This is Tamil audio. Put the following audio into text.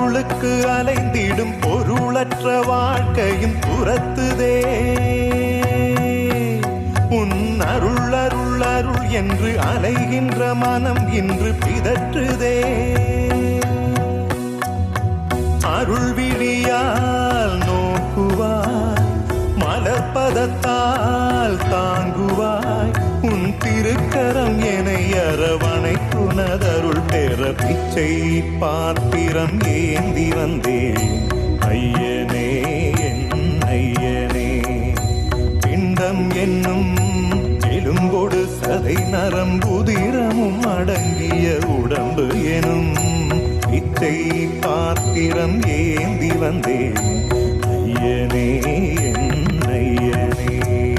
அருளுக்கு அலைந்திடும் பொருளற்ற வாழ்க்கையும் துரத்துதே. உன் அருள் அருள் அருள் என்று அலைகின்ற மனம் இன்று பிதற்றுதே. அருள் விழியால் நோக்குவாய், மலர்பதத்தால் தாங்குவாய். உன் திருக்கரம் என்னை அரவணைக்குனதருள் பெற பிச்சை பாத்திரம் ஏந்தி வந்தேன். ஐயனே என் ஐயனே, பிண்டம் என்னும் எலும்பொடு சதை நரம்புதிரமும் அடங்கிய உடம்பு எனும் பிச்சை பாத்திரம் ஏந்தி வந்தேன். ஐயனே என் ஐயனே.